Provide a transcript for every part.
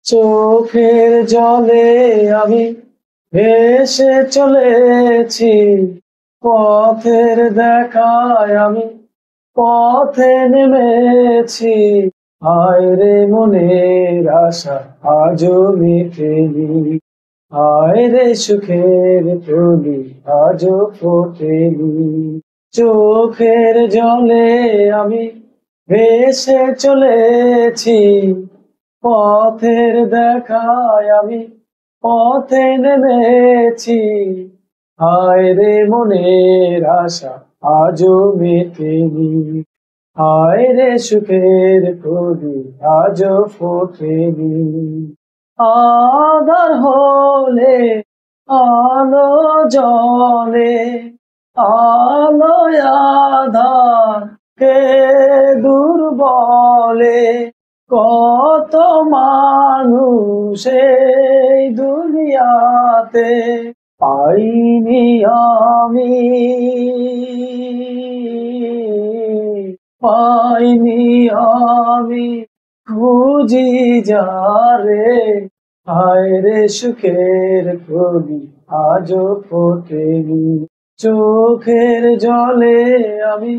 চোখের জলে আমি ভেসে চলেছি, পথের দেখায় আমি পথে নেমেছি। হায় রে মনের আশা আজও মিটেনি, হায় রে সুখের কলি আজও ফোটেনি। চোখের জলে আমি ভেসে চলেছি, পথের দেখায় আমি পথে নেমেছি। হায় রে মনের আশা আজও মেটেনি, হায় রে সুখের কলি আজও ফোটেনি। আঁধার হলে আলো জ্বলে, আলোয় আঁধার কে দূর বলে। কত মানুষ এই দুনিয়াতে পাইনি আমি, পাইনি আমি খুঁজি যারে। হায় রে সুখের কলি আজও ফোটেনি। চোখের জলে আমি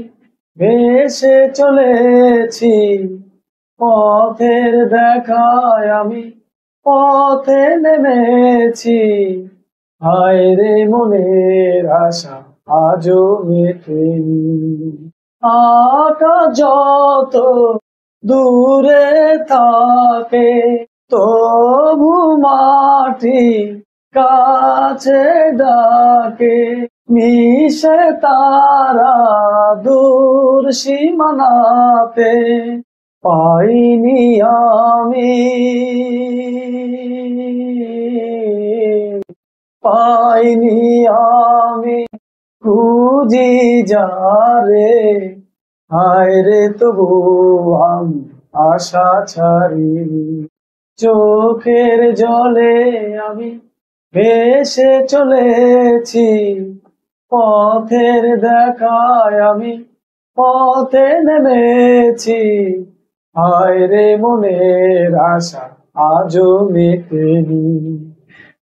ভেসে চলেছি, পথের দেখায় আমি পথে নেমেছি। হায় রে মনের আশা আজও মেটেনি। আকাশ যত দূরে থাকে, তবু মাটি কাছে ডাকে। মিশে তারা দূর সীমানাতে পাইনি আমি, পাইনি আমি খুঁজি যারে। হায় রে তবু আমি আশা ছাড়িনি। চোখের জলে আমি ভেসে চলেছি, পথের দেখায় আমি পথে নেমেছি। হায় রে মনের আশা আজও মেটেনি,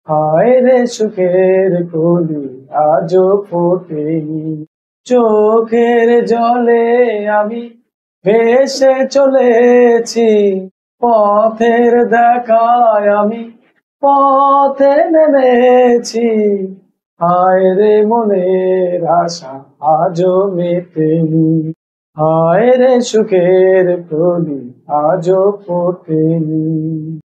হায় রে সুখের কলি আজও ফোটেনি। চোখের জলে আমি ভেসে চলেছি, পথের দেখায় আমি পথে নেমেছি। হায় রে মনের আশা আজও মেটেনি, হায় রে সুখের কলি আজও ফোটেনি।